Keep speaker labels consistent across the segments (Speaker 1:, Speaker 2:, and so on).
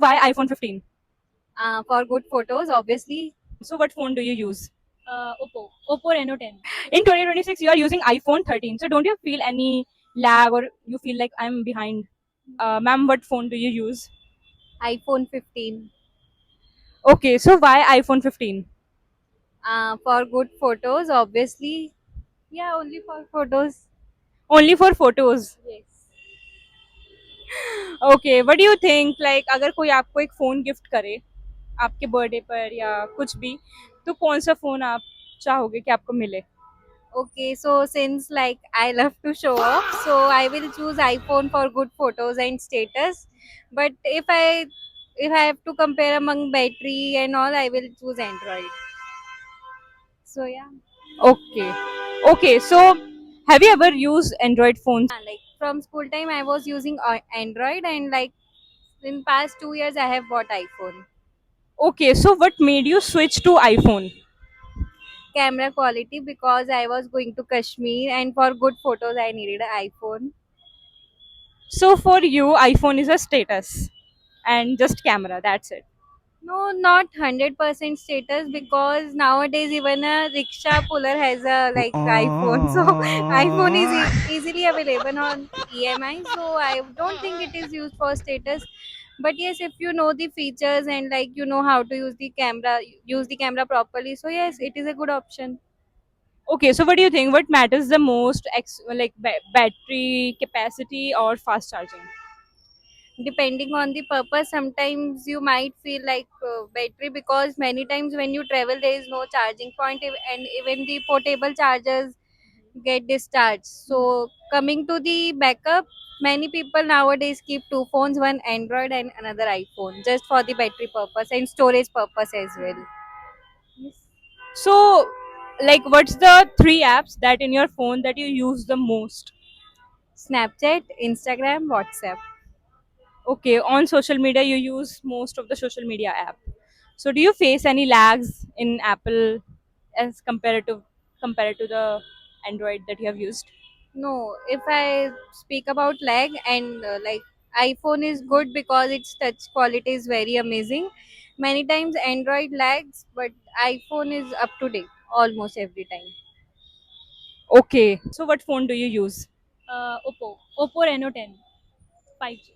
Speaker 1: Why iPhone 15?
Speaker 2: For good photos, obviously.
Speaker 1: So what phone do you use?
Speaker 3: Oppo Reno 10.
Speaker 1: In 2026, you are using iPhone 13. So don't you feel any lag or you feel like I'm behind? Ma'am, what phone do you use?
Speaker 2: iPhone 15.
Speaker 1: Okay, so why iPhone 15?
Speaker 2: For good photos, obviously. Yeah, only for photos.
Speaker 1: Only for photos.
Speaker 2: Yes.
Speaker 1: Okay, what do you think? Like अगर कोई आपको एक phone gift करे आपके birthday पर या कुछ भी तो कौन सा phone आप चाहोगे कि आपको मिले?
Speaker 2: Okay, so since like I love to show off, so I will choose iPhone for good photos and status. But if I have to compare among battery and all, I will choose Android. So yeah.
Speaker 1: Okay. Okay, so have you ever used Android phones?
Speaker 2: Like from school time, I was using Android, and like in past 2 years, I have bought iPhone.
Speaker 1: Okay, so what made you switch to iPhone?
Speaker 2: Camera quality, because I was going to Kashmir, and for good photos, I needed an iPhone.
Speaker 1: So for you, iPhone is a status and just camera, that's it.
Speaker 2: No, not 100% status, because nowadays even a rickshaw puller has a like iPhone. So iPhone is easily available on EMI. So I don't think it is used for status. But yes, if you know the features and like you know how to use the camera properly. So yes, it is a good option.
Speaker 1: Okay, so what do you think? What matters the most, like battery capacity or fast charging?
Speaker 2: Depending on the purpose, sometimes you might feel like battery, because many times when you travel there is no charging point, and even the portable chargers get discharged. So coming to the backup, many people nowadays keep two phones, one Android and another iPhone, just for the battery purpose and storage purpose as well. Yes.
Speaker 1: So, like, what's the three apps that in your phone that you use the most?
Speaker 2: Snapchat, Instagram, WhatsApp.
Speaker 1: Okay, on social media, you use most of the social media app. So, do you face any lags in Apple as compared to the Android that you have used?
Speaker 2: No, if I speak about lag, and like iPhone is good because its touch quality is very amazing. Many times Android lags, but iPhone is up to date almost every time.
Speaker 1: Okay, so what phone do you use?
Speaker 3: Oppo Reno 10 5G.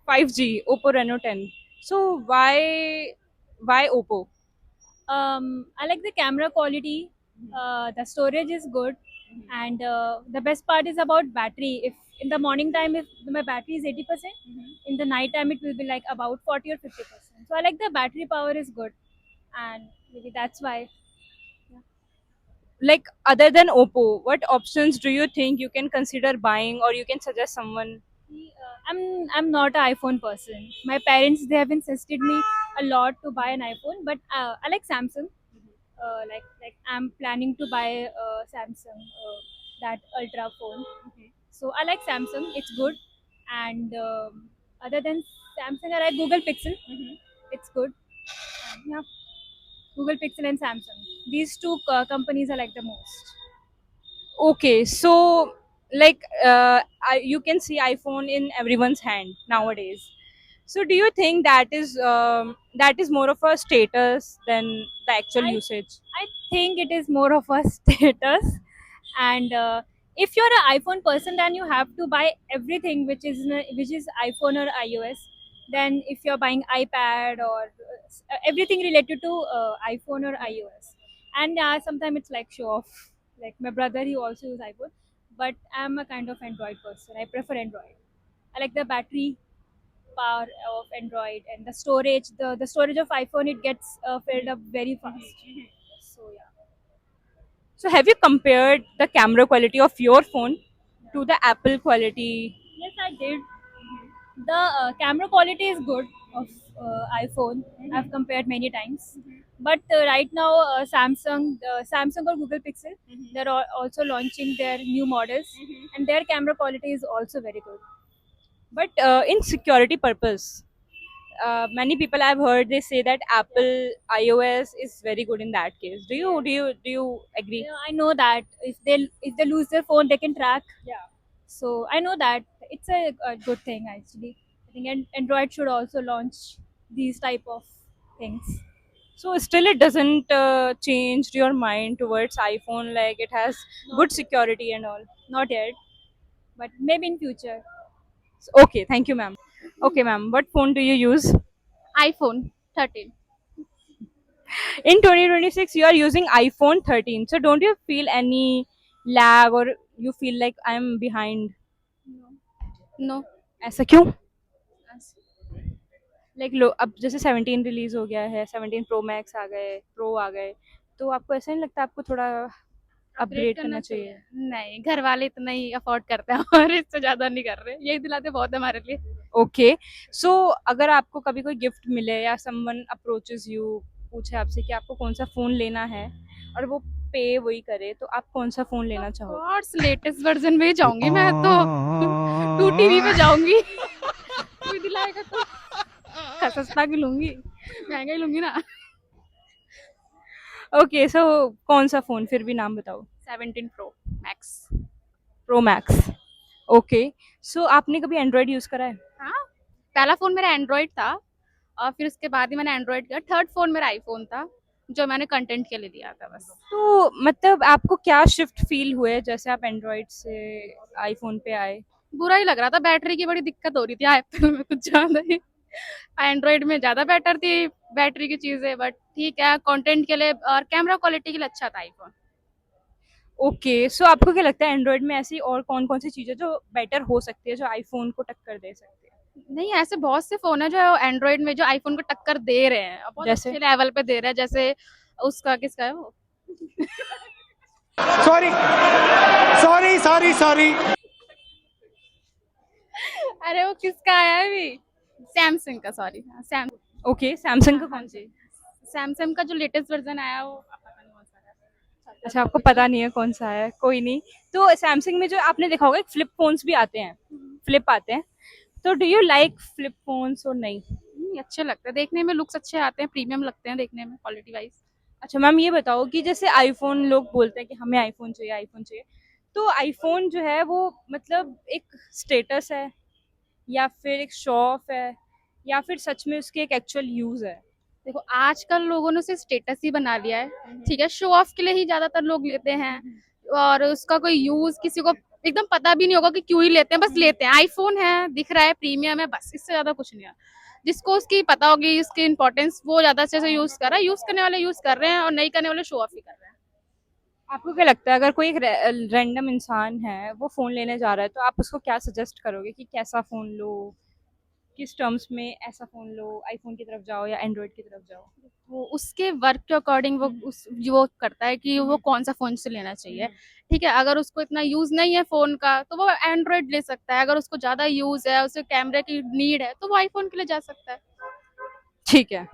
Speaker 1: 5G, Oppo Reno 10. So why Oppo?
Speaker 3: I like the camera quality. The storage is good, and the best part is about battery. If in the morning time, if my battery is 80%, in the night time it will be like about 40 or 50%. So I like the battery power is good, and maybe that's why.
Speaker 1: Like other than Oppo, what options do you think you can consider buying or you can suggest someone?
Speaker 3: I'm not an iPhone person. My parents they have insisted me a lot to buy an iPhone, but I like Samsung. Like I'm planning to buy Samsung that Ultra phone. So I like Samsung. It's good, and other than Samsung, I like Google Pixel. It's good. Yeah, Google Pixel and Samsung. These two companies I like the most.
Speaker 1: Okay, so like you can see iPhone in everyone's hand nowadays. So do you think that is more of a status than the actual
Speaker 3: I
Speaker 1: usage?
Speaker 3: I think it is more of a status, and if you're an iPhone person, then you have to buy everything which is iPhone or iOS. Then if you're buying iPad or everything related to iPhone or iOS, and sometimes it's like show off. Like my brother, he also uses iPhone, but I'm a kind of Android person. I prefer Android. I like the battery power of Android and the storage. The storage of iPhone it gets filled up very fast. So yeah.
Speaker 1: So have you compared the camera quality of your phone to the Apple quality?
Speaker 3: Yes, I did. The camera quality is good of iPhone. I've compared many times. But right now, Samsung or Google Pixel, they're also launching their new models, and their camera quality is also very good.
Speaker 1: But in security purpose, many people I've heard they say that Apple iOS is very good in that case. Do you agree?
Speaker 3: I know that if they lose their phone, they can track. So I know that it's a good thing actually. think Android should also launch these type of things.
Speaker 1: So still it doesn't change your mind towards iPhone, like it has good security and all.
Speaker 3: Not yet, but maybe in future.
Speaker 1: Okay, thank you, ma'am. Okay, ma'am, what phone do you use?
Speaker 2: iPhone 13.
Speaker 1: In 2026, you are using iPhone 13. So don't you feel any lag or you feel like I'm behind?
Speaker 2: No.
Speaker 1: ऐसा क्यों? Like low अब जैसे 17 release हो गया है, 17 pro max आ गए, pro आ गए, तो आपको ऐसा नहीं लगता आपको थोड़ा अपग्रेड करना चाहिए?
Speaker 2: नहीं, घर वाले इतना ही अफोर्ड करते हैं और इससे ज्यादा नहीं कर रहे, यही दिलाते बहुत है हमारे लिए।
Speaker 1: ओके, सो अगर आपको कभी कोई गिफ्ट मिले या समवन अप्रोचेस यू, पूछे आपसे कि आपको कौन सा फोन लेना है और वो पे वही करे, तो आप कौन सा फोन लेना चाहोगे?
Speaker 2: कोर्स लेटेस्ट वर्जन में ही जाऊंगी मैं तो। 2 टीवी पे जाऊंगी। कोई दिलाएगा तो सस्ता की लूंगी, महंगा ही लूंगी ना।
Speaker 1: ओके, सो कौन सा फोन, फिर भी नाम बताओ।
Speaker 2: 17 pro max.
Speaker 1: Pro max. Okay, so आपने कभी एंड्रॉयड यूज करा है?
Speaker 2: हाँ, पहला फोन मेरा एंड्रॉइड था और फिर उसके बाद ही मैंने एंड्रॉइड किया। थर्ड फोन मेरा आईफोन था जो मैंने कंटेंट के लिए लिया था बस।
Speaker 1: तो मतलब आपको क्या शिफ्ट फील हुए जैसे आप एंड्रॉयड से आईफोन पे आए?
Speaker 2: बुरा ही लग रहा था, बैटरी की बड़ी दिक्कत हो रही थी एप्पल में कुछ ज्यादा ही। एंड्रॉइड में ज्यादा बेटर थी बैटरी की चीजें, बट ठीक है कंटेंट के लिए और कैमरा क्वालिटी के लिए अच्छा था आईफोन।
Speaker 1: ओके, सो आपको क्या लगता है एंड्रॉयड में ऐसी और कौन कौन सी चीजें जो बेटर हो सकती है, जो आईफोन को टक्कर दे सकती है?
Speaker 2: नहीं, ऐसे बहुत से फोन है जो एंड्रॉइड में जो आईफोन को टक्कर दे रहे हैं और बहुत
Speaker 1: जैसे?
Speaker 2: अच्छे लेवल पे दे रहे हैं। जैसे उसका किसका है वो
Speaker 4: सॉरी सॉरी सॉरी सॉरी।
Speaker 2: अरे वो किसका आया है अभी, सैमसंग का, सॉरी सैमसंग।
Speaker 1: ओके, सैमसंग का कौन सी?
Speaker 2: सैमसंग का जो लेटेस्ट वर्जन आया वो पता नहीं कौन सा है।
Speaker 1: अच्छा, आपको पता नहीं है कौन सा है, कोई नहीं। तो सैमसंग में जो आपने देखा होगा फ्लिप फोन्स भी आते हैं, फ्लिप आते हैं, तो do you like flip phones और नहीं?
Speaker 2: अच्छे लगते हैं देखने में, लुक्स अच्छे आते हैं, प्रीमियम लगते हैं देखने में क्वालिटी वाइज।
Speaker 1: अच्छा मैम, ये बताओ कि जैसे आईफोन, लोग बोलते हैं कि हमें आईफोन चाहिए, आईफोन चाहिए, तो आईफोन जो है वो मतलब एक स्टेटस है या फिर एक शो ऑफ है या फिर सच में उसकी एक एक्चुअल यूज है?
Speaker 2: देखो आजकल लोगों ने उसे स्टेटस ही बना लिया है, ठीक है, शो ऑफ के लिए ही ज्यादातर लोग लेते हैं और उसका कोई यूज किसी को एकदम पता भी नहीं होगा कि क्यों ही लेते हैं, बस लेते हैं। आईफोन है, दिख रहा है, प्रीमियम है, बस इससे ज्यादा कुछ नहीं है। जिसको उसकी पता होगी इसकी इंपॉर्टेंस, वो ज्यादा अच्छे से यूज कर रहा है, यूज करने वाले यूज कर रहे हैं और नहीं करने वाले शो ऑफ ही कर रहे हैं।
Speaker 1: आपको क्या लगता है अगर कोई एक रैंडम इंसान है वो फोन लेने जा रहा है, तो आप उसको क्या सजेस्ट करोगे कि कैसा फोन लो, किस टर्म्स में ऐसा फोन लो, आईफोन की तरफ जाओ या एंड्रॉइड की तरफ जाओ?
Speaker 2: वो उसके वर्क के अकॉर्डिंग वो करता है कि वो कौन सा फोन से लेना चाहिए। ठीक है, अगर उसको इतना यूज नहीं है फोन का तो वो एंड्रॉइड ले सकता है, अगर उसको ज्यादा यूज है, उसे कैमरे की नीड है तो वो आईफोन के लिए जा सकता है।
Speaker 1: ठीक है।